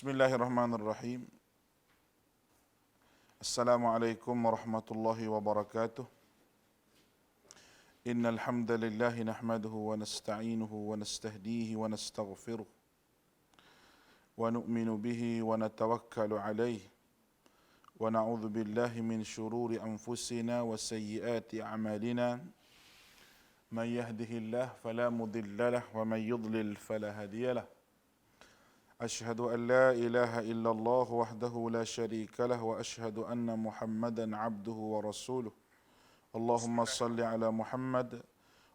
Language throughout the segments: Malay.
Bismillahirrahmanirrahim. Assalamualaikum warahmatullahi wabarakatuh. Innal hamdalillah nahmaduhu wa nasta'inuhu wa nastahdihi wa nastaghfiruh wa nu'minu bihi wa natawakkalu alayhi wa na'udzu billahi min shururi anfusina wa sayyiati a'malina. Man yahdihillahu fala mudilla lahu wa man yudlil fala hadiya lahu. أشهد أن لا إله إلا الله وحده لا شريك له وأشهد أن محمدا عبده ورسوله اللهم صل على محمد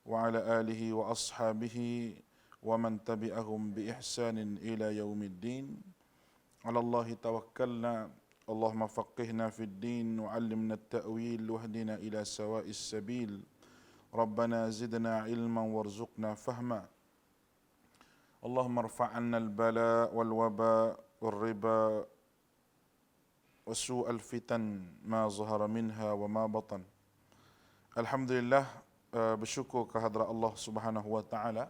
وعلى آله وأصحابه ومن تبعهم بإحسان إلى يوم الدين على الله توكلنا اللهم فقهنا في الدين وعلمنا التأويل واهدنا إلى سواء السبيل ربنا زدنا علما وارزقنا فهما اللهم ارفع عنا البلاء والوباء والربا وسوء الفتن ما ظهر منها وما بطن. Alhamdulillah, bersyukur kehadrat Allah Subhanahu wa taala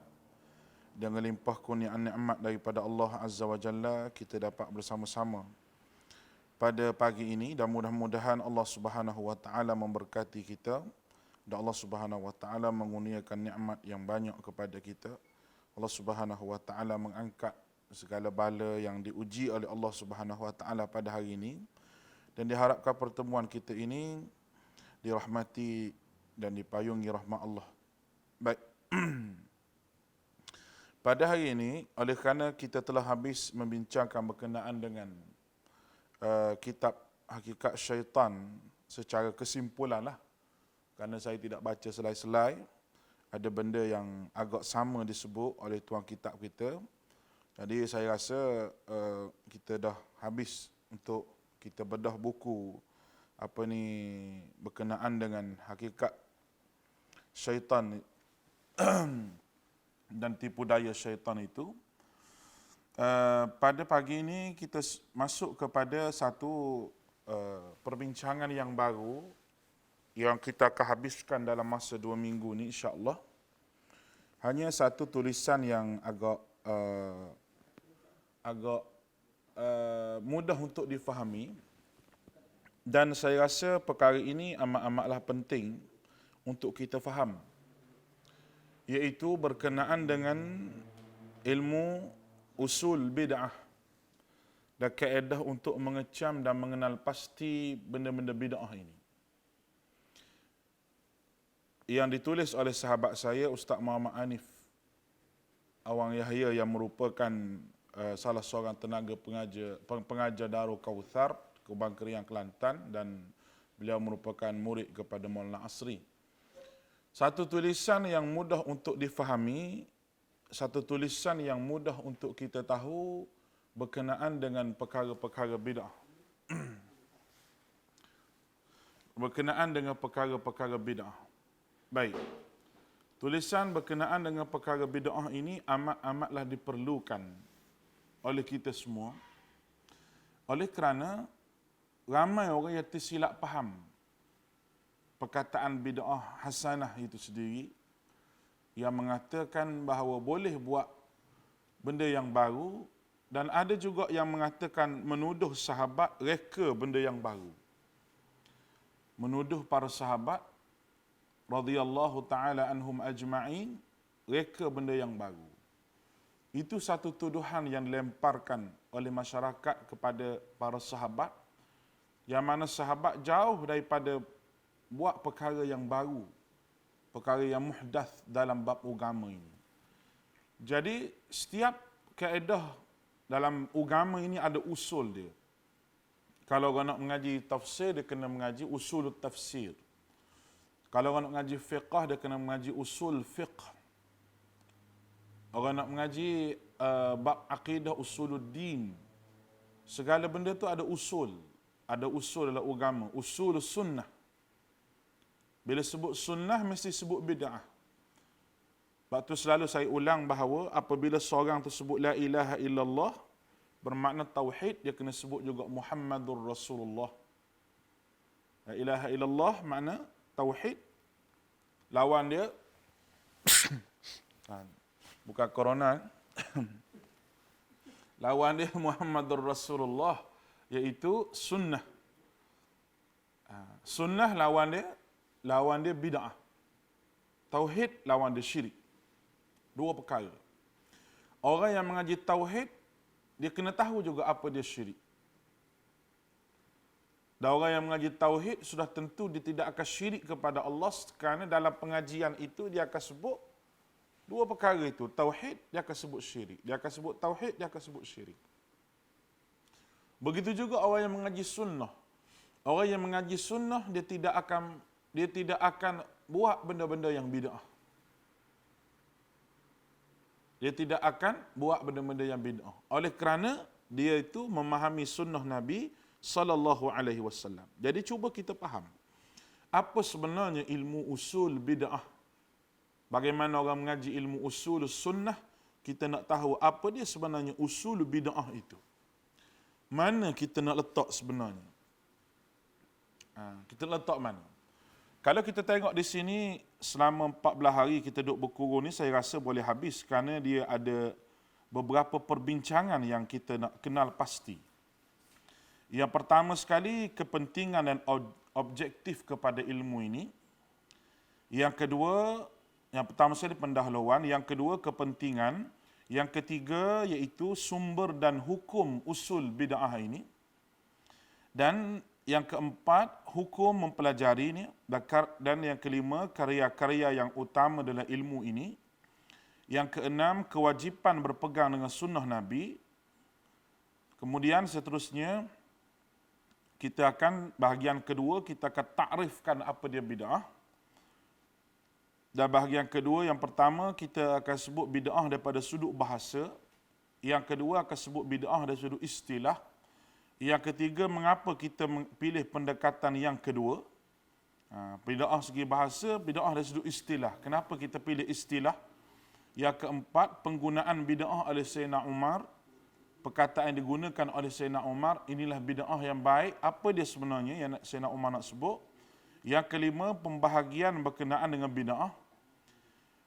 dengan limpah kurniaan nikmat daripada Allah Azza wa Jalla kita dapat bersama-sama pada pagi ini dan mudah-mudahan Allah Subhanahu wa taala memberkati kita dan Allah Subhanahu wa taala mengurniakan nikmat yang banyak kepada kita. Allah Subhanahu wa taala mengangkat segala bala yang diuji oleh Allah Subhanahu wa taala pada hari ini dan diharapkan pertemuan kita ini dirahmati dan dipayungi rahmat Allah. Baik. Pada hari ini oleh kerana kita telah habis membincangkan berkenaan dengan kitab Hakikat Syaitan secara kesimpulan lah, kerana saya tidak baca selai-selai. Ada benda yang agak sama disebut oleh tuan kitab kita. Jadi saya rasa kita dah habis untuk kita bedah buku berkenaan dengan hakikat syaitan dan tipu daya syaitan itu. Pada pagi ini kita masuk kepada satu perbincangan yang baru yang kita akan habiskan dalam masa 2 minggu ni insya-Allah. Hanya satu tulisan yang agak mudah untuk difahami dan saya rasa perkara ini amat-amatlah penting untuk kita faham, iaitu berkenaan dengan ilmu usul bid'ah dan kaedah untuk mengecam dan mengenal pasti benda-benda bid'ah ini, yang ditulis oleh sahabat saya Ustaz Muhammad Hanif Awang Yahya yang merupakan salah seorang tenaga pengajar Darul Kautsar Kubang Keriang Kelantan dan beliau merupakan murid kepada Maulana Asri. Satu tulisan yang mudah untuk difahami, satu tulisan yang mudah untuk kita tahu berkenaan dengan perkara-perkara bid'ah. Berkenaan dengan perkara-perkara bid'ah. Baik, tulisan berkenaan dengan perkara bid'ah ini amat-amatlah diperlukan oleh kita semua, oleh kerana ramai orang yang tersilap faham perkataan bid'ah hasanah itu sendiri, yang mengatakan bahawa boleh buat benda yang baru, dan ada juga yang mengatakan menuduh sahabat reka benda yang baru, menuduh para sahabat radhiyallahu ta'ala anhum ajma'in reka benda yang baru. Itu satu tuduhan yang dilemparkan oleh masyarakat kepada para sahabat, yang mana sahabat jauh daripada buat perkara yang baru, perkara yang muhdath dalam bab agama ini. Jadi setiap kaedah dalam agama ini ada usul dia. Kalau orang nak mengaji tafsir, dia kena mengaji usul tafsir. Kalau orang nak mengaji fiqh, dia kena mengaji usul fiqh. Orang nak mengaji bab akidah usuluddin. Segala benda tu ada usul. Ada usul dalam agama. Usul sunnah. Bila sebut sunnah, mesti sebut bid'ah. Sebab tu selalu saya ulang bahawa apabila seorang tu sebut la ilaha illallah, bermakna tauhid, dia kena sebut juga Muhammadur Rasulullah. La ilaha illallah makna tauhid, lawan dia bukan corona. lawan dia Muhammadur Rasulullah, iaitu sunnah. Sunnah lawan dia bid'ah. Tauhid lawan dia syirik. Dua perkara. Orang yang mengaji tauhid, dia kena tahu juga apa dia syirik. Dan orang yang mengaji tauhid sudah tentu dia tidak akan syirik kepada Allah, kerana dalam pengajian itu dia akan sebut dua perkara itu. Tauhid, dia akan sebut syirik. Dia akan sebut tauhid, dia akan sebut syirik. Begitu juga orang yang mengaji sunnah. Orang yang mengaji sunnah, dia tidak akan buat benda-benda yang bid'ah. Dia tidak akan buat benda-benda yang bid'ah. Oleh kerana dia itu memahami sunnah Nabi sallallahu alaihi wasallam. Jadi cuba kita faham apa sebenarnya ilmu usul bid'ah. Bagaimana orang mengaji ilmu usul sunnah, kita nak tahu apa dia sebenarnya usul bid'ah itu. Mana kita nak letak sebenarnya? Kita letak mana? Kalau kita tengok di sini, selama 14 hari kita duduk berkurung ni, saya rasa boleh habis kerana dia ada beberapa perbincangan yang kita nak kenal pasti. Yang pertama sekali, kepentingan dan objektif kepada ilmu ini. Yang kedua, yang pertama sekali pendahuluan. Yang kedua, kepentingan. Yang ketiga, iaitu sumber dan hukum usul bid'ah ini. Dan yang keempat, hukum mempelajari ini. Dan yang kelima, karya-karya yang utama dalam ilmu ini. Yang keenam, kewajipan berpegang dengan sunnah Nabi. Kemudian seterusnya, kita akan, bahagian kedua, kita akan takrifkan apa dia bid'ah. Dan bahagian kedua, yang pertama, kita akan sebut bid'ah daripada sudut bahasa. Yang kedua, akan sebut bid'ah dari sudut istilah. Yang ketiga, mengapa kita pilih pendekatan yang kedua. Bid'ah segi bahasa, bid'ah dari sudut istilah. Kenapa kita pilih istilah? Yang keempat, penggunaan bid'ah oleh Sayyidina Umar. Perkataan yang digunakan oleh Sayyidina Umar, inilah bid'ah yang baik. Apa dia sebenarnya yang Sayyidina Umar nak sebut? Yang kelima, pembahagian berkenaan dengan bid'ah.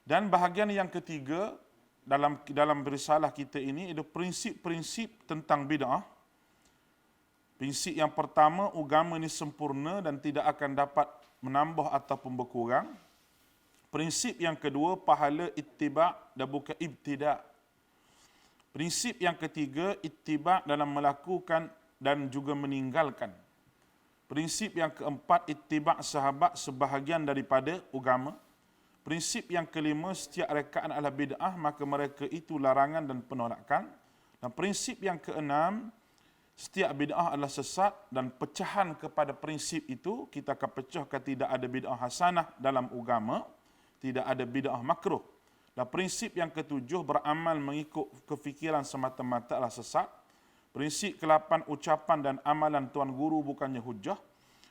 Dan bahagian yang ketiga, dalam risalah kita ini, ada prinsip-prinsip tentang bid'ah. Prinsip yang pertama, agama ini sempurna dan tidak akan dapat menambah ataupun berkurang. Prinsip yang kedua, pahala ittiba' dan bukan ibtida'. Prinsip yang ketiga, ittiba' dalam melakukan dan juga meninggalkan. Prinsip yang keempat, ittiba' sahabat sebahagian daripada agama. Prinsip yang kelima, setiap rekaan adalah bid'ah, maka mereka itu larangan dan penolakan. Dan prinsip yang keenam, setiap bid'ah adalah sesat, dan pecahan kepada prinsip itu, kita akan pecahkan tidak ada bid'ah hasanah dalam agama, tidak ada bid'ah makruh. Dan prinsip yang ketujuh, beramal mengikut kefikiran semata-mata adalah sesat. Prinsip ke-8, ucapan dan amalan tuan guru bukannya hujah.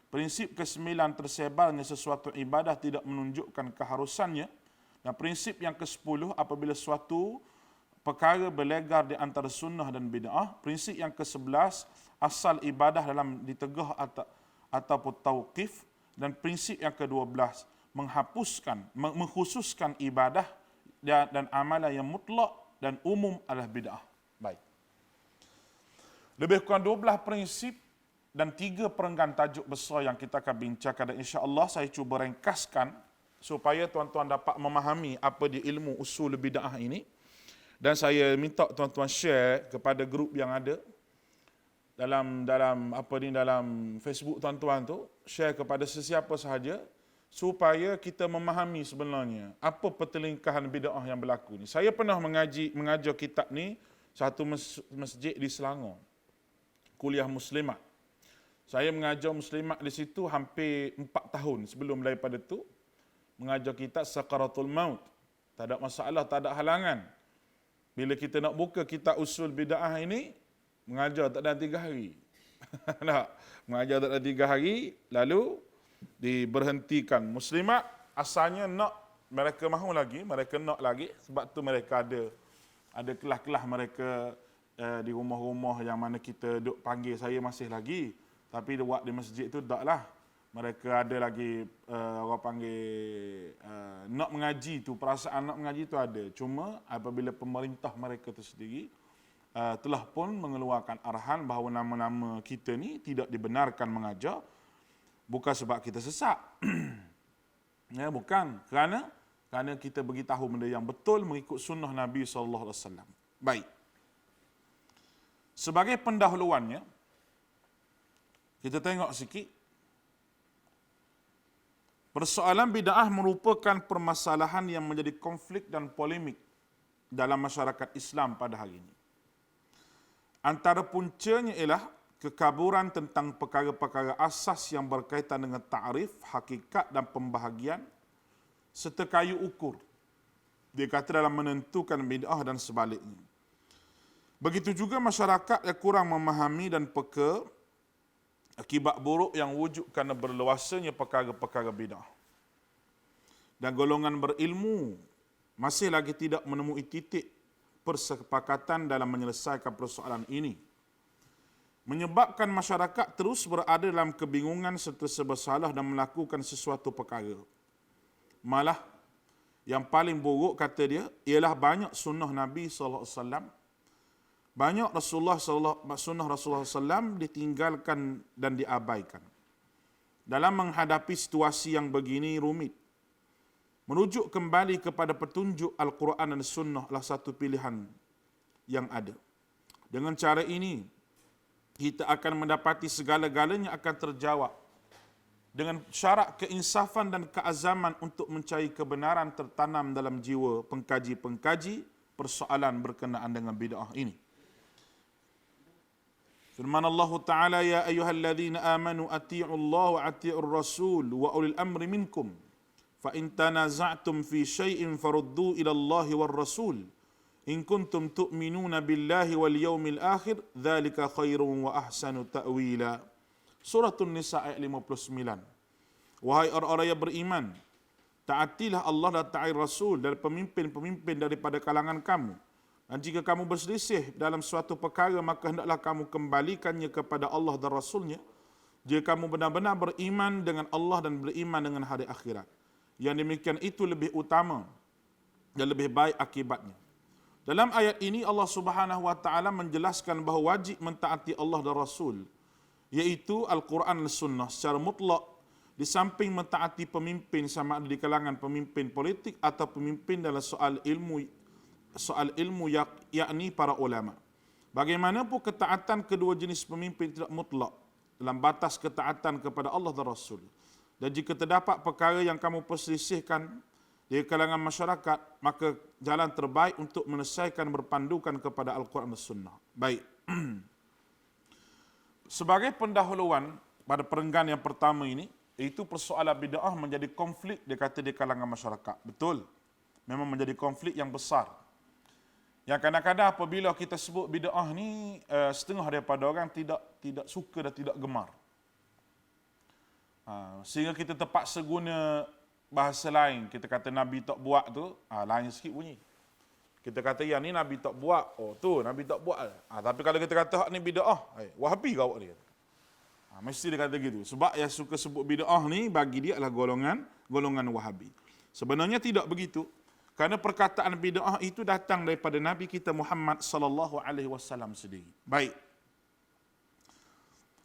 Prinsip ke-9, tersebarnya sesuatu ibadah tidak menunjukkan keharusannya. Dan prinsip yang ke-10, apabila suatu perkara berlegar di antara sunnah dan bid'ah. Prinsip yang ke-11, asal ibadah dalam ditegah ataupun tauqif. Dan prinsip yang ke-12, mengkhususkan ibadah dan amalan yang mutlak dan umum adalah bid'ah. Baik. Lebih kurang 12 prinsip dan 3 perenggan tajuk besar yang kita akan bincangkan, dan insya-Allah saya cuba ringkaskan supaya tuan-tuan dapat memahami apa dia ilmu usul bid'ah ini. Dan saya minta tuan-tuan share kepada grup yang ada dalam Facebook tuan-tuan tu, share kepada sesiapa sahaja supaya kita memahami sebenarnya apa pertelingkahan bid'ah yang berlaku ni. Saya pernah mengajar kitab ni satu masjid di Selangor, kuliah muslimat. Saya mengajar muslimat di situ hampir 4 tahun sebelum daripada tu mengajar kitab Sakaratul Maut. Tak ada masalah, tak ada halangan. Bila kita nak buka kitab usul bid'ah ini, mengajar tak ada 3 hari. Tak, mengajar tak ada 3 hari, lalu diberhentikan. Muslimat asalnya mereka mahu lagi, mereka nak lagi, sebab tu mereka ada kelas-kelas mereka di rumah-rumah yang mana kita duk panggil saya masih lagi, tapi buat di masjid tu taklah. Mereka ada lagi orang panggil nak mengaji tu, perasaan nak mengaji tu ada. Cuma apabila pemerintah mereka tu sendiri telah pun mengeluarkan arahan bahawa nama-nama kita ni tidak dibenarkan mengajar, bukan sebab kita sesak. Ya, bukan. Kerana kita beritahu benda yang betul mengikut sunnah Nabi SAW. Baik. Sebagai pendahuluannya, kita tengok sikit. Persoalan bid'ah merupakan permasalahan yang menjadi konflik dan polemik dalam masyarakat Islam pada hari ini. Antara puncanya ialah kekaburan tentang perkara-perkara asas yang berkaitan dengan ta'rif, hakikat dan pembahagian serta kayu ukur. Dia kata dalam menentukan bid'ah dan sebaliknya. Begitu juga masyarakat yang kurang memahami dan peka akibat buruk yang wujud kerana berluasanya perkara-perkara bid'ah. Dan golongan berilmu masih lagi tidak menemui titik persepakatan dalam menyelesaikan persoalan ini, menyebabkan masyarakat terus berada dalam kebingungan serta serba salah dan melakukan sesuatu perkara. Malah, yang paling buruk kata dia, ialah banyak sunnah Nabi SAW, banyak sunnah Rasulullah SAW ditinggalkan dan diabaikan. Dalam menghadapi situasi yang begini rumit, merujuk kembali kepada petunjuk Al-Quran dan Sunnah adalah satu pilihan yang ada. Dengan cara ini, kita akan mendapati segala-galanya akan terjawab dengan syarat keinsafan dan keazaman untuk mencari kebenaran tertanam dalam jiwa pengkaji-pengkaji persoalan berkenaan dengan bid'ah ini. Firman Allah Ta'ala, ya ayyuhalladzina amanu ati'u Allah wa ati'ur rasul wa ulil amri minkum fa in tanaza'tum fi syai'in faruddu ila Allah war rasul in kuntum tu'minuna billahi wal yawmil akhir dzalika khairun wa ahsanu ta'wila. Surah An-Nisa ayat 59. Wahai orang-orang yang beriman, taatilah Allah dan taati Rasul dan pemimpin-pemimpin daripada kalangan kamu. Dan jika kamu berselisih dalam suatu perkara, maka hendaklah kamu kembalikannya kepada Allah dan Rasulnya. Jika kamu benar-benar beriman dengan Allah dan beriman dengan hari akhirat. Yang demikian itu lebih utama dan lebih baik akibatnya. Dalam ayat ini Allah Subhanahu wa taala menjelaskan bahawa wajib mentaati Allah dan Rasul, iaitu Al-Quran dan Sunnah secara mutlak, di samping mentaati pemimpin sama ada di kalangan pemimpin politik atau pemimpin dalam soal ilmu yakni para ulama. Bagaimanapun ketaatan kedua jenis pemimpin tidak mutlak dalam batas ketaatan kepada Allah dan Rasul. Dan jika terdapat perkara yang kamu perselisihkan di kalangan masyarakat, maka jalan terbaik untuk menyelesaikan berpandukan kepada Al-Quran dan Sunnah. Baik. Sebagai pendahuluan pada perenggan yang pertama ini, itu persoalan bid'ah menjadi konflik dia kata di kalangan masyarakat. Betul. Memang menjadi konflik yang besar. Yang kadang-kadang apabila kita sebut bid'ah ni, setengah daripada orang tidak suka dan tidak gemar. Sehingga kita terpaksa guna bahasa lain. Kita kata Nabi tak buat tu, lain sikit bunyi. Kita kata yang ni Nabi tak buat, oh tu Nabi tak buat. Tapi kalau kita kata hak ni bid'ah, Wahabi kau dia. Mesti dia kata gitu. Sebab yang suka sebut bid'ah ni bagi dia adalah golongan Wahabi. Sebenarnya tidak begitu. Kerana perkataan bid'ah itu datang daripada Nabi kita Muhammad sallallahu alaihi wasallam sendiri. Baik.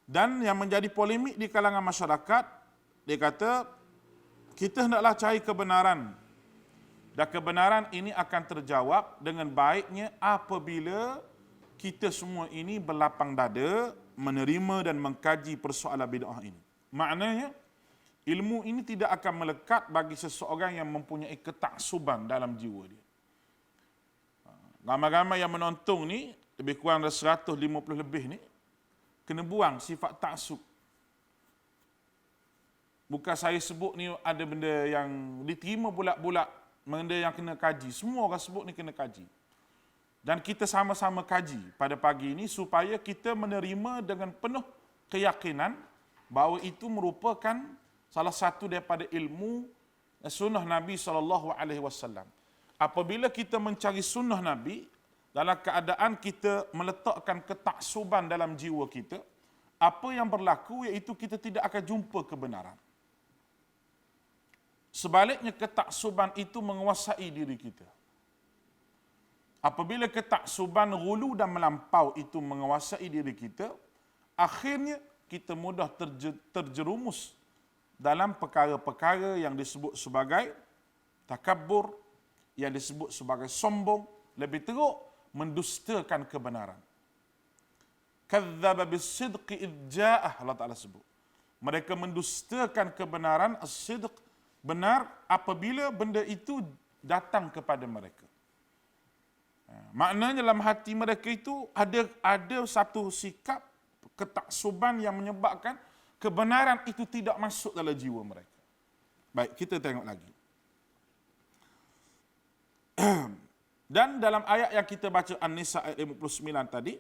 Dan yang menjadi polemik di kalangan masyarakat, dia kata kita hendaklah cari kebenaran. Dan kebenaran ini akan terjawab dengan baiknya apabila kita semua ini berlapang dada menerima dan mengkaji persoalan bid'ah ini. Maknanya, ilmu ini tidak akan melekat bagi seseorang yang mempunyai ketaksuban dalam jiwa dia. Ramai-ramai yang menonton ni, lebih kurang dari 150 lebih ni, kena buang sifat taksub. Bukan saya sebut ni ada benda yang diterima bulat-bulat, benda yang kena kaji. Semua orang sebut ni kena kaji. Dan kita sama-sama kaji pada pagi ini supaya kita menerima dengan penuh keyakinan bahawa itu merupakan salah satu daripada ilmu sunnah Nabi SAW. Apabila kita mencari sunnah Nabi, dalam keadaan kita meletakkan ketaksuban dalam jiwa kita, apa yang berlaku iaitu kita tidak akan jumpa kebenaran. Sebaliknya ketaksuban itu menguasai diri kita. Apabila ketaksuban ghulu dan melampau itu menguasai diri kita, akhirnya kita mudah terjerumus dalam perkara-perkara yang disebut sebagai takabbur, yang disebut sebagai sombong, lebih teruk mendustakan kebenaran. Kadzdzaba bis-sidqi idz ja'ah, Allah Taala sebut. Mereka mendustakan kebenaran, as-sidq, benar, apabila benda itu datang kepada mereka. Maknanya dalam hati mereka itu ada satu sikap ketaksuban yang menyebabkan kebenaran itu tidak masuk dalam jiwa mereka. Baik, kita tengok lagi. Dan dalam ayat yang kita baca An-Nisa ayat 59 tadi,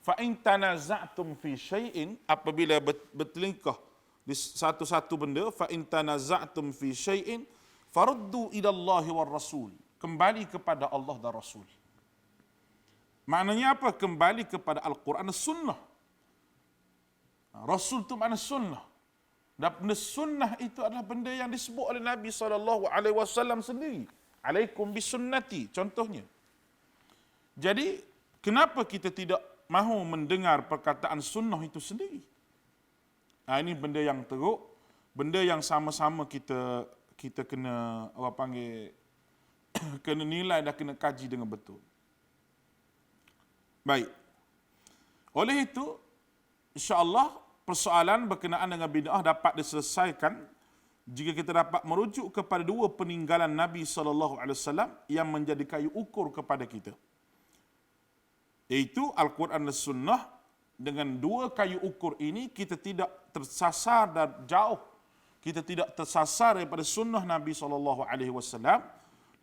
fa in tanaza'tum fi syai'in, apabila bertelingkah di satu-satu benda, fa in tanaza'tum fi syai'in faruddu ila Allah war Rasul, kembali kepada Allah dan Rasul. Maknanya apa? Kembali kepada Al-Quran dan Sunnah. Rasul itu makna sunnah. Dan benda sunnah itu adalah benda yang disebut oleh Nabi SAW sendiri. Alaikum bisunnati, contohnya. Jadi, kenapa kita tidak mahu mendengar perkataan sunnah itu sendiri? Ini benda yang teruk, benda yang sama-sama kita kena, orang panggil, kena nilai dan kena kaji dengan betul. Baik. Oleh itu, insya-Allah persoalan berkenaan dengan bid'ah dapat diselesaikan jika kita dapat merujuk kepada dua peninggalan Nabi SAW yang menjadi kayu ukur kepada kita. Iaitu Al-Quran dan Sunnah. Dengan dua kayu ukur ini kita tidak tersasar dan jauh. Kita tidak tersasar daripada sunnah Nabi SAW,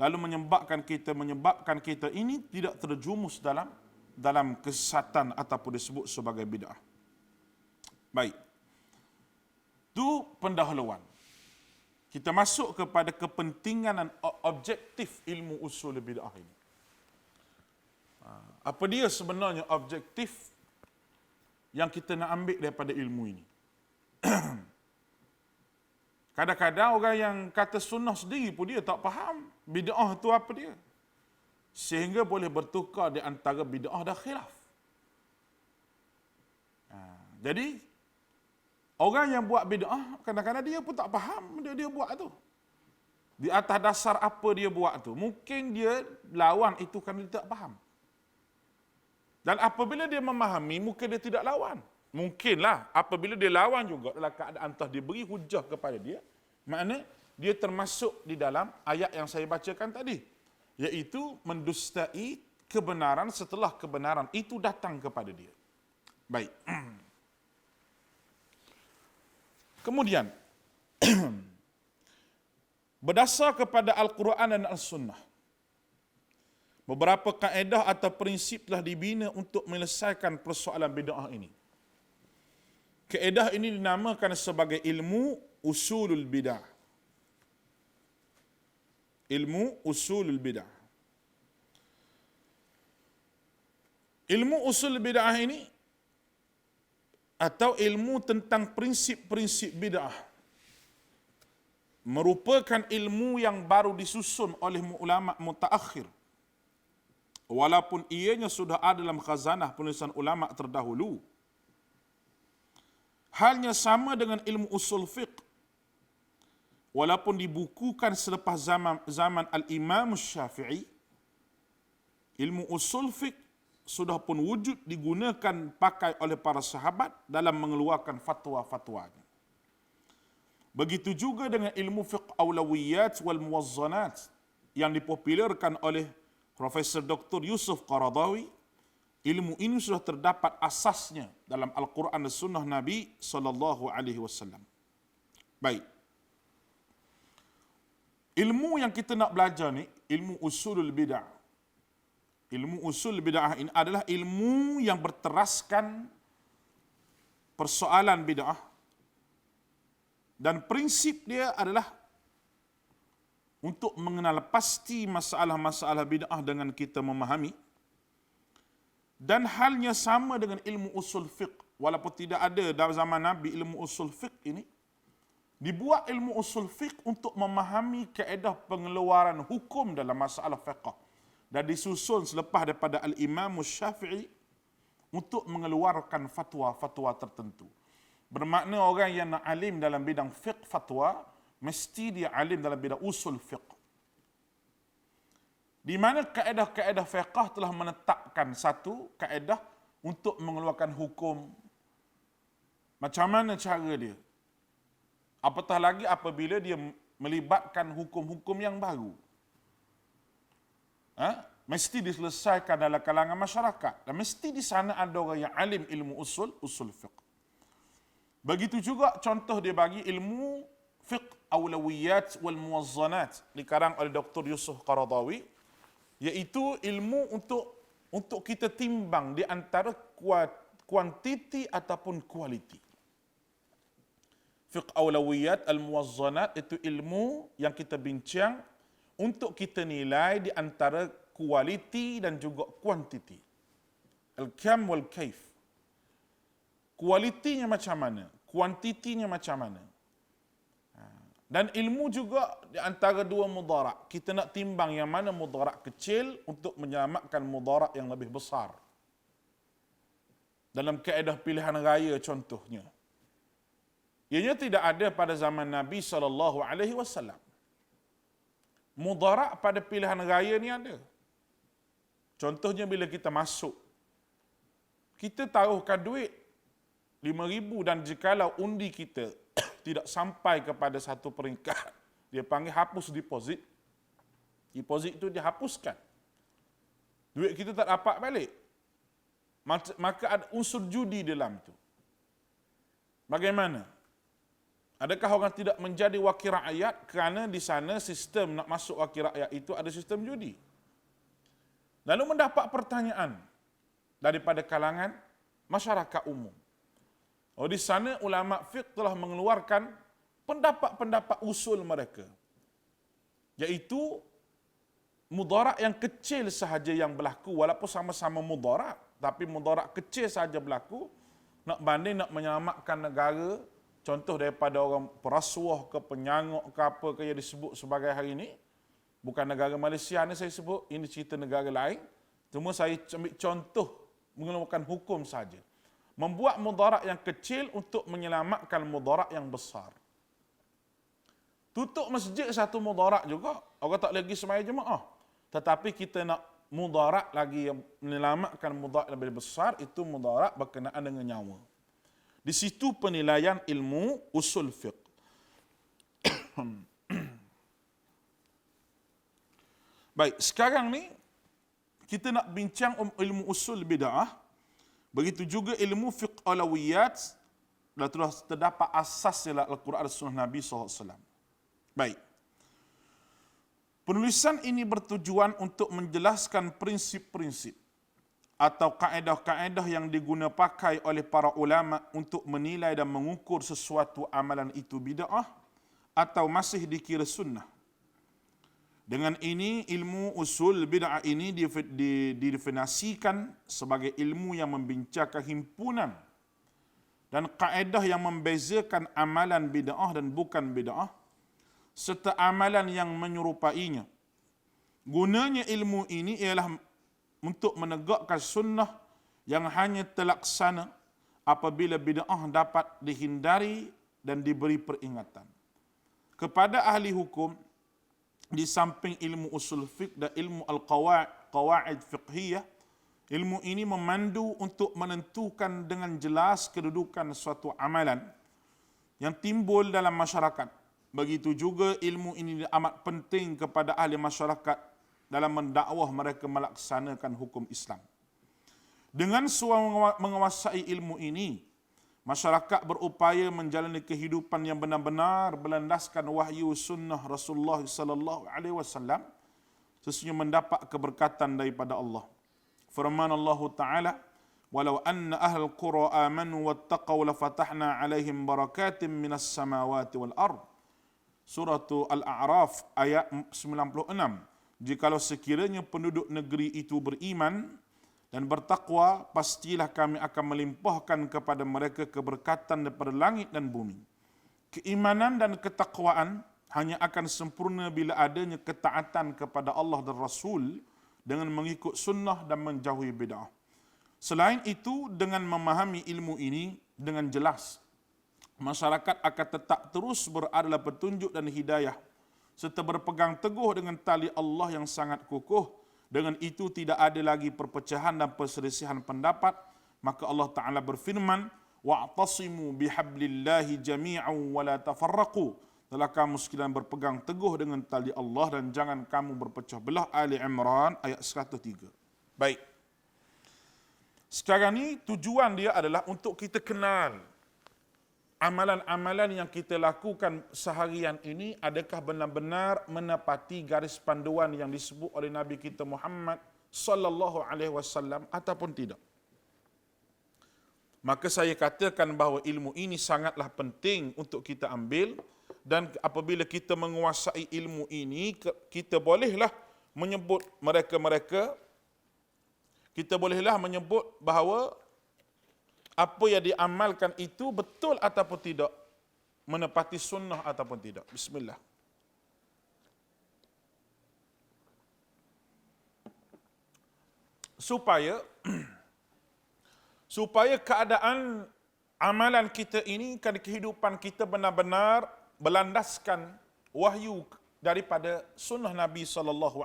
lalu menyebabkan kita ini tidak terjumus dalam kesesatan ataupun disebut sebagai bid'ah. Baik. Itu pendahuluan. Kita masuk kepada kepentingan dan objektif ilmu usul bid'ah ini. Apa dia sebenarnya objektif yang kita nak ambil daripada ilmu ini? Kadang-kadang orang yang kata sunnah sendiri pun dia tak faham bid'ah itu apa dia. Sehingga boleh bertukar di antara bid'ah dan khilaf. Jadi, orang yang buat bid'ah, kadang-kadang dia pun tak faham dia buat tu. Di atas dasar apa dia buat tu. Mungkin dia lawan itu kerana dia tak faham. Dan apabila dia memahami, mungkin dia tidak lawan. Mungkinlah apabila dia lawan juga dalam keadaan entah diberi hujah kepada dia, makna dia termasuk di dalam ayat yang saya bacakan tadi, iaitu mendustai kebenaran setelah kebenaran itu datang kepada dia. Baik. Kemudian, berdasar kepada Al-Quran dan Al-Sunnah, beberapa kaedah atau prinsip telah dibina untuk menyelesaikan persoalan bid'ah ini. Kaedah ini dinamakan sebagai ilmu usulul bid'ah. Ilmu usulul bid'ah. Ilmu usul bid'ah ini atau ilmu tentang prinsip-prinsip bid'ah merupakan ilmu yang baru disusun oleh ulama mutaakhir. Walaupun ianya sudah ada dalam khazanah penulisan ulama terdahulu. Halnya sama dengan ilmu usul fiqh. Walaupun dibukukan selepas zaman Al-Imam Syafi'i, ilmu usul fiqh sudah pun wujud digunakan pakai oleh para sahabat dalam mengeluarkan fatwa-fatwanya. Begitu juga dengan ilmu fiqh awlawiyat wal muwazzanat yang dipopularkan oleh Profesor Dr. Yusuf Qaradawi. Ilmu ini sudah terdapat asasnya dalam Al-Quran dan Sunnah Nabi SAW. Baik. Ilmu yang kita nak belajar ni, ilmu usulul bid'ah. Ilmu usul bid'ah ini adalah ilmu yang berteraskan persoalan bid'ah. Dan prinsip dia adalah untuk mengenal pasti masalah-masalah bid'ah dengan kita memahami. Dan halnya sama dengan ilmu usul fiqh. Walaupun tidak ada dalam zaman Nabi ilmu usul fiqh ini, dibuat ilmu usul fiqh untuk memahami kaedah pengeluaran hukum dalam masalah fiqh. dan disusun selepas daripada Al-Imam Syafi'i untuk mengeluarkan fatwa-fatwa tertentu. Bermakna orang yang nak alim dalam bidang fiqh fatwa, mesti dia alim dalam bidang usul fiqh. Di mana kaedah-kaedah fiqh telah menetapkan satu kaedah untuk mengeluarkan hukum. Macam mana cara dia? Apatah lagi apabila dia melibatkan hukum-hukum yang baru. Mesti diselesaikan dalam kalangan masyarakat. Dan mesti di sana ada orang yang alim ilmu usul fiqh. Begitu juga contoh dia bagi ilmu fiqh awlawiyat wal muwazzanat dikarang oleh Dr. Yusuf Qaradawi, iaitu ilmu untuk kita timbang di antara kuantiti ataupun kualiti. Fiqh awlawiyat al-muwazzanat itu ilmu yang kita bincang untuk kita nilai di antara kualiti dan juga kuantiti. Al-kam wal kaif. Kualitinya macam mana? Kuantitinya macam mana? Dan ilmu juga di antara dua mudarat. Kita nak timbang yang mana mudarat kecil untuk menyelamatkan mudarat yang lebih besar. Dalam kaedah pilihan raya contohnya. Ianya tidak ada pada zaman Nabi SAW. Mudarat pada pilihan raya ni ada. Contohnya bila kita masuk, kita taruhkan duit 5,000 dan jikalau undi kita tidak sampai kepada satu peringkat, dia panggil hapus deposit. Deposit itu dihapuskan. Duit kita tak dapat balik. Maka ada unsur judi dalam itu. Bagaimana? Adakah orang tidak menjadi wakil rakyat kerana di sana sistem nak masuk wakil rakyat itu ada sistem judi? Lalu mendapat pertanyaan daripada kalangan masyarakat umum. Di sana ulama fiqh telah mengeluarkan pendapat-pendapat usul mereka. Iaitu mudarat yang kecil sahaja yang berlaku, walaupun sama-sama mudarat, tapi mudarat kecil sahaja berlaku, nak banding nak menyelamatkan negara, contoh daripada orang perasuah ke penyangok ke apa ke yang disebut sebagai hari ini, bukan negara Malaysia ni saya sebut, ini cerita negara lain, cuma saya ambil contoh mengeluarkan hukum saja. Membuat mudarat yang kecil untuk menyelamatkan mudarat yang besar. Tutup masjid satu mudarat juga, orang tak lagi semaya jemaah. Tetapi kita nak mudarat lagi yang menyelamatkan mudarat yang lebih besar, itu mudarat berkenaan dengan nyawa. Di situ penilaian ilmu usul fiqh. Baik, sekarang ni kita nak bincang ilmu usul bid'ah. Begitu juga ilmu fiqh alawiyat, dan telah terdapat asas dalam Al-Quran dan Sunnah Nabi SAW. Baik. Penulisan ini bertujuan untuk menjelaskan prinsip-prinsip atau kaedah-kaedah yang diguna pakai oleh para ulama untuk menilai dan mengukur sesuatu amalan itu bid'ah atau masih dikira sunnah. Dengan ini, ilmu usul bid'ah ini didefinisikan sebagai ilmu yang membincangkan himpunan dan kaedah yang membezakan amalan bid'ah dan bukan bid'ah, serta amalan yang menyerupainya. Gunanya ilmu ini ialah untuk menegakkan sunnah yang hanya terlaksana apabila bid'ah dapat dihindari dan diberi peringatan. Kepada ahli hukum, di samping ilmu usul fiqh dan ilmu al-qawaid fiqhiyah, ilmu ini memandu untuk menentukan dengan jelas kedudukan suatu amalan yang timbul dalam masyarakat. Begitu juga ilmu ini amat penting kepada ahli masyarakat dalam mendakwah mereka melaksanakan hukum Islam. Dengan menguasai ilmu ini, masyarakat berupaya menjalani kehidupan yang benar-benar berlandaskan wahyu sunnah Rasulullah sallallahu alaihi wasallam, sesungguhnya mendapat keberkatan daripada Allah. Firman Allah Taala, "Walau anna ahlul qura amanu wattaqaw lafatahna 'alaihim barakatim minas samawati wal ard." Surah Al-A'raf ayat 96. Jikalau sekiranya penduduk negeri itu beriman dan bertakwa, pastilah kami akan melimpahkan kepada mereka keberkatan daripada langit dan bumi. Keimanan dan ketakwaan hanya akan sempurna bila adanya ketaatan kepada Allah dan Rasul dengan mengikut sunnah dan menjauhi bid'ah. Selain itu, dengan memahami ilmu ini dengan jelas, masyarakat akan tetap terus berada dalam petunjuk dan hidayah, serta berpegang teguh dengan tali Allah yang sangat kukuh. Dengan itu tidak ada lagi perpecahan dan perselisihan pendapat. Maka Allah Ta'ala berfirman, wa'tasimu bihablillahi jami'an wa la tafarraqu. Telah kamu sekalian berpegang teguh dengan tali Allah dan jangan kamu berpecah belah. Ali Imran ayat 103. Baik. Sekarang ni tujuan dia adalah untuk kita kenal amalan-amalan yang kita lakukan seharian ini adakah benar-benar menepati garis panduan yang disebut oleh Nabi kita Muhammad sallallahu alaihi wasallam ataupun tidak. Maka saya katakan bahawa ilmu ini sangatlah penting untuk kita ambil, dan apabila kita menguasai ilmu ini, kita bolehlah menyebut bahawa apa yang diamalkan itu betul ataupun tidak, menepati sunnah ataupun tidak. Bismillah. Supaya keadaan amalan kita ini, kehidupan kita benar-benar berlandaskan wahyu daripada sunnah Nabi SAW.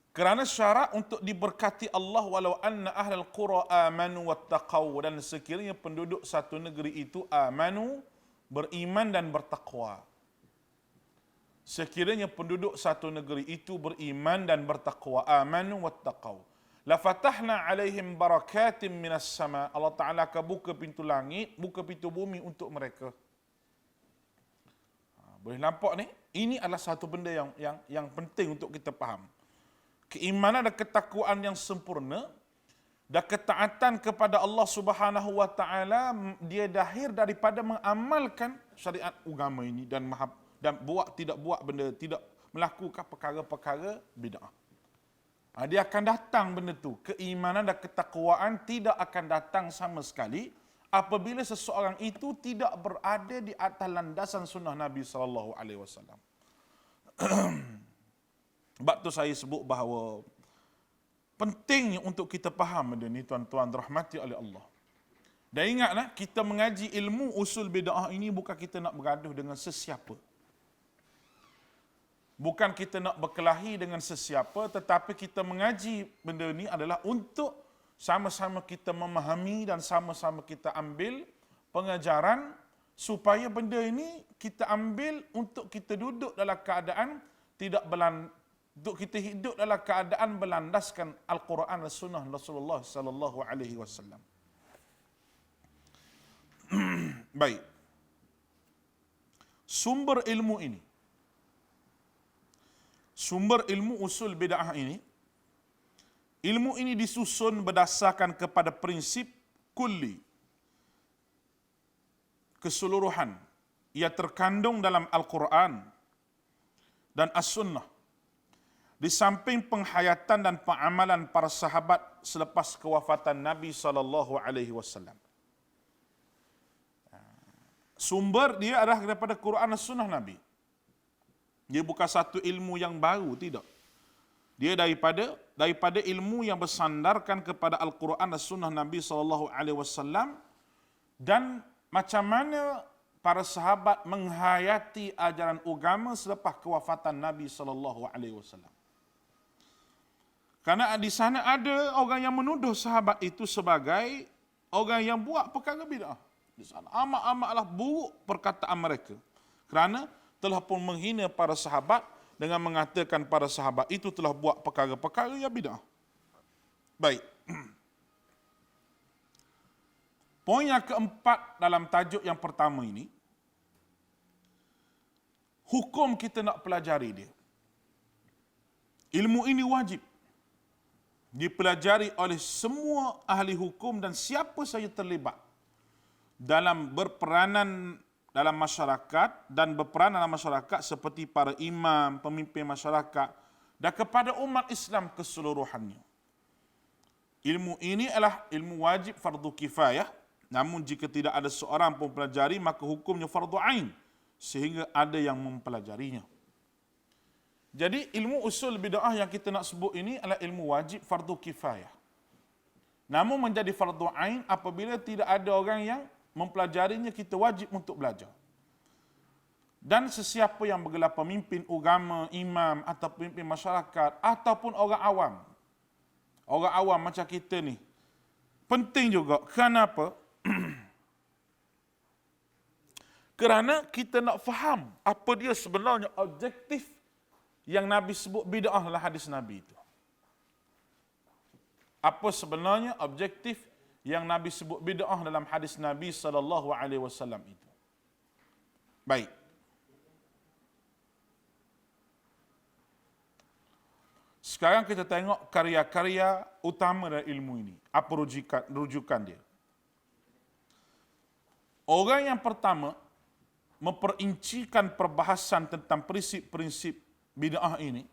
Kerana syarat untuk diberkati Allah, walau anna ahlal qura amanu wattaqaw, dan sekiranya penduduk satu negeri itu amanu, beriman dan bertakwa. Sekiranya penduduk satu negeri itu beriman dan bertakwa, amanu wattaqaw, la fatahna alaihim barakatim minas sama. Allah Ta'ala akan buka pintu langit, buka pintu bumi untuk mereka. Boleh nampak ni? Ini adalah satu benda yang penting untuk kita faham. Keimanan dan ketakwaan yang sempurna dan ketaatan kepada Allah Subhanahu wa Ta'ala, dia lahir daripada mengamalkan syariat agama ini dan tidak buat benda, tidak melakukan perkara-perkara bid'ah. Dia akan datang benda tu. Keimanan dan ketakwaan tidak akan datang sama sekali apabila seseorang itu tidak berada di atas landasan sunnah Nabi SAW. Sebab tu saya sebut bahawa pentingnya untuk kita faham benda ni, tuan-tuan dirahmati oleh Allah. Dan ingatlah, kita mengaji ilmu usul bid'ah ini bukan kita nak bergaduh dengan sesiapa. Bukan kita nak berkelahi dengan sesiapa, tetapi kita mengaji benda ni adalah untuk sama-sama kita memahami dan sama-sama kita ambil pengajaran supaya benda ini kita ambil untuk kita duduk dalam keadaan untuk kita hidup dalam keadaan berlandaskan Al-Quran dan Sunnah Rasulullah sallallahu alaihi wasallam. Baik. Sumber ilmu usul bid'ah ini, ilmu ini disusun berdasarkan kepada prinsip kulli, keseluruhan, ia terkandung dalam Al-Quran dan As-Sunnah, di samping penghayatan dan pengamalan para sahabat selepas kewafatan Nabi SAW. Sumber dia adalah daripada Quran dan Sunnah Nabi. Dia bukan satu ilmu yang baru, tidak. Dia daripada ilmu yang bersandarkan kepada Al-Quran dan Sunnah Nabi SAW, dan macam mana para sahabat menghayati ajaran agama selepas kewafatan Nabi SAW. Karena di sana ada orang yang menuduh sahabat itu sebagai orang yang buat perkara bid'ah. Di sana amat-amatlah buruk perkataan mereka. Kerana telah pun menghina para sahabat dengan mengatakan para sahabat itu telah buat perkara-perkara yang bid'ah. Baik. Poin yang keempat dalam tajuk yang pertama ini, hukum kita nak pelajari dia. Ilmu ini wajib dipelajari oleh semua ahli hukum dan siapa saja terlibat dalam berperanan dalam masyarakat dan berperan dalam masyarakat seperti para imam, pemimpin masyarakat dan kepada umat Islam keseluruhannya. Ilmu ini adalah ilmu wajib fardu kifayah, namun jika tidak ada seorang pun pelajari maka hukumnya fardu ain sehingga ada yang mempelajarinya. Jadi ilmu usul bid'ah yang kita nak sebut ini adalah ilmu wajib fardu kifayah. Namun menjadi fardu ain apabila tidak ada orang yang mempelajarinya, kita wajib untuk belajar. Dan sesiapa yang bergelar pemimpin agama, imam atau pemimpin masyarakat ataupun orang awam. Orang awam macam kita ni. Penting juga. Kenapa? Kerana kita nak faham apa dia sebenarnya objektif yang Nabi sebut bid'ah dalam hadis Nabi itu. Apa sebenarnya objektif yang Nabi sebut bid'ah dalam hadis Nabi SAW itu. Baik. Sekarang kita tengok karya-karya utama dari ilmu ini. Apa rujukan dia? Orang yang pertama memperincikan perbahasan tentang prinsip-prinsip bid'ah ini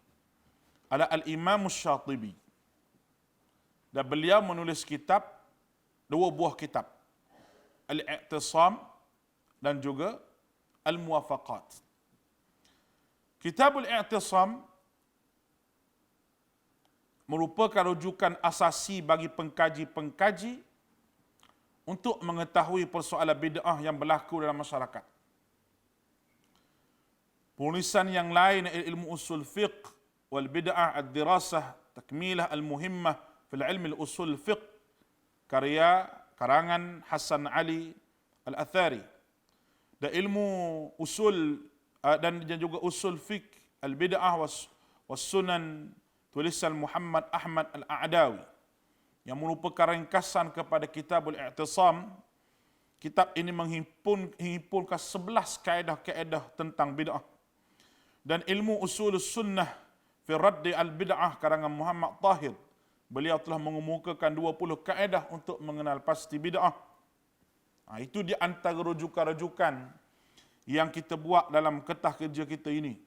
adalah Al-Imam Syatibi. Dan beliau menulis kitab, dua buah kitab. Al-I'tisam dan juga Al-Muwafaqat. Kitab Al-I'tisam merupakan rujukan asasi bagi pengkaji-pengkaji untuk mengetahui persoalan bid'ah yang berlaku dalam masyarakat. Penulisan yang lain ilmu usul fiqh wal bid'ah ad-dirasah takmilah al-muhimmah fil ilmi al-usul fiqh karangan Hasan Ali Al-Athari. Dan ilmu usul dan juga usul fiqh al-bid'ah was sunan tulisan Muhammad Ahmad Al-A'dawi yang merupakan ringkasan kepada Kitabul I'tisam. Kitab ini menghimpunkan 11 kaedah-kaedah tentang bid'ah. Dan ilmu usul sunnah fi raddi al-bid'ah karangan Muhammad Tahir. Beliau telah mengemukakan 20 kaedah untuk mengenal pasti bid'ah. Itu di antara rujukan-rujukan yang kita buat dalam ketah kerja kita ini.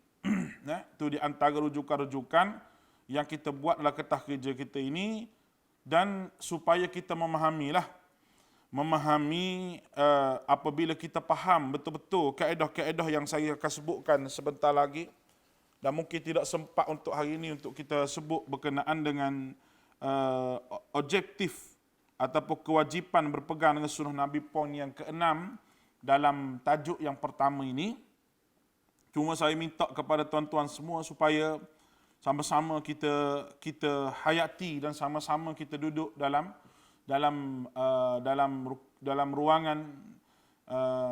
Itu di antara rujukan-rujukan yang kita buat dalam ketah kerja kita ini. Dan supaya kita memahami apabila kita faham betul-betul kaedah-kaedah yang saya akan sebutkan sebentar lagi, dan mungkin tidak sempat untuk hari ini untuk kita sebut berkenaan dengan objektif ataupun kewajipan berpegang dengan sunnah Nabi poin yang ke-6 dalam tajuk yang pertama ini. Cuma saya minta kepada tuan-tuan semua supaya sama-sama kita hayati dan sama-sama kita duduk dalam ruangan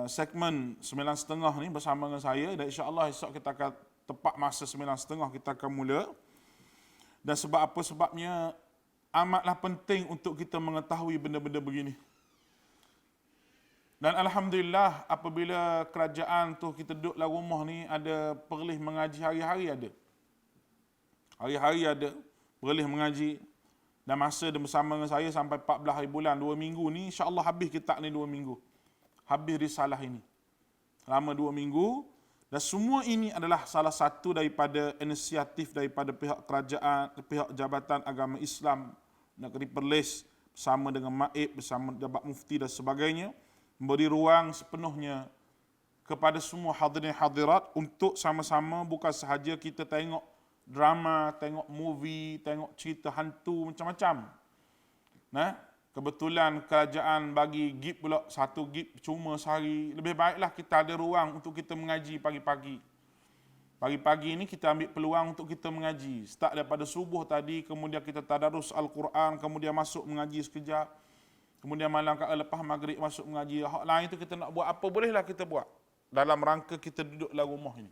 segmen 9.30 ni bersama dengan saya, dan insya-Allah esok kita akan tepat masa 9.30 kita akan mula. Dan sebab apa? Sebabnya amatlah penting untuk kita mengetahui benda-benda begini. Dan alhamdulillah apabila kerajaan tu kita duduk dalam rumah ni ada perlis mengaji hari-hari ada. Hari-hari ada perlis mengaji. Dan masa dia bersama dengan saya sampai 14 hari bulan, 2 minggu ni, insya-Allah habis kitab ni 2 minggu. Habis risalah ini. Selama 2 minggu. Dan semua ini adalah salah satu daripada inisiatif daripada pihak kerajaan, pihak Jabatan Agama Islam Negeri Perlis bersama dengan MAIB, bersama Jabat Mufti dan sebagainya, memberi ruang sepenuhnya kepada semua hadirin hadirat untuk sama-sama bukan sahaja kita tengok drama, tengok movie, tengok cerita hantu macam-macam. Kebetulan kerajaan bagi gig pula 1 gig cuma sehari. Lebih baiklah kita ada ruang untuk kita mengaji pagi-pagi. Pagi-pagi ini kita ambil peluang untuk kita mengaji. Start daripada subuh tadi, kemudian kita tadarus Al-Quran, kemudian masuk mengaji sekejap. Kemudian malam lepas maghrib masuk mengaji. Hak lain itu kita nak buat apa bolehlah kita buat. Dalam rangka kita duduk dalam rumah ini.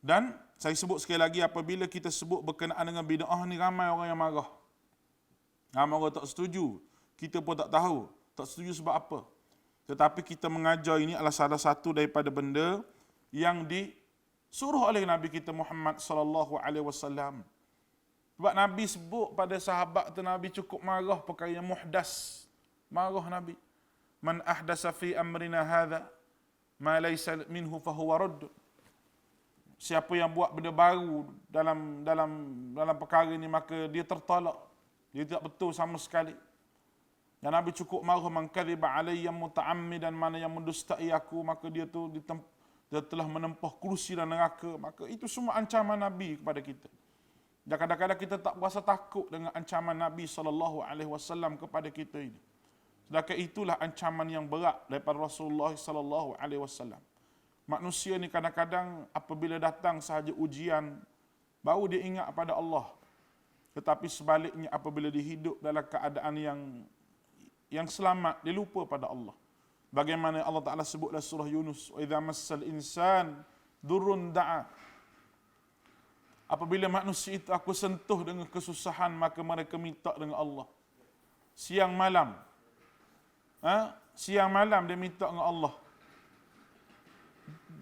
Dan saya sebut sekali lagi, apabila kita sebut berkenaan dengan bid'ah ni, ramai orang yang marah. Ramai orang tak setuju. Kita pun tak tahu. Tak setuju sebab apa. Tetapi kita mengajar ini adalah salah satu daripada benda yang disuruh oleh Nabi kita Muhammad sallallahu alaihi wasallam. Sebab Nabi sebut pada sahabat tu, Nabi cukup marah perkara yang muhdas. Marah Nabi. Man ahdasa fi amrina hadha ma laysa minhu fahuwa radd. Siapa yang buat benda baru dalam perkara ini, maka dia tertolak. Dia tidak betul sama sekali. Dan Nabi cukup marah, man kadhiba alayya muta'ammidan, mana yang mendustai aku, maka dia tu dia telah menempah kerusi dan neraka, maka itu semua ancaman Nabi kepada kita. Dan kadang-kadang kita tak berasa takut dengan ancaman Nabi SAW kepada kita ini. Sedangkan itulah ancaman yang berat daripada Rasulullah SAW. Manusia ni kadang-kadang apabila datang sahaja ujian, baru dia ingat pada Allah. Tetapi sebaliknya apabila dia hidup dalam keadaan yang selamat, dia lupa pada Allah. Bagaimana Allah Ta'ala sebut dalam surah Yunus, وَإِذَا مَسَّ الْإِنسَانِ ضُرٌّ دَعَا. Apabila manusia itu aku sentuh dengan kesusahan, maka mereka minta dengan Allah. Siang malam. Siang malam dia minta dengan Allah.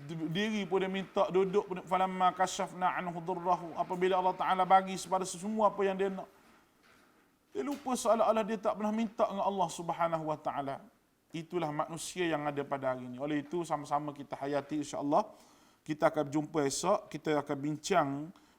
Diri pun dia minta, duduk pun. Falamma kashafna anhu dhurrahu. Apabila Allah Ta'ala bagi kepada semua apa yang dia nak, dia lupa seolah-olah dia tak pernah minta dengan Allah Subhanahu Wa Ta'ala. Itulah manusia yang ada pada hari ini. Oleh itu sama-sama kita hayati, insya-Allah. Kita akan jumpa esok, kita akan bincang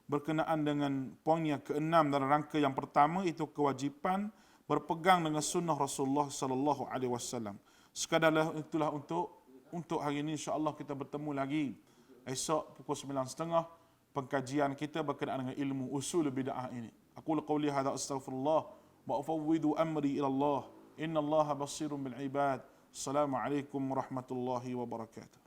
berkenaan dengan poin yang keenam dalam rangka yang pertama, itu kewajipan berpegang dengan sunnah Rasulullah sallallahu alaihi wasallam. Sekadar itulah untuk hari ini, insya-Allah kita bertemu lagi esok pukul 9.30 pengkajian kita berkenaan dengan ilmu usul bid'ah ini. Aku qauli hadza astaghfirullah wa ufawwidu amri ila Allah. Innallaha basirun bil ibad. Assalamualaikum warahmatullahi wabarakatuh.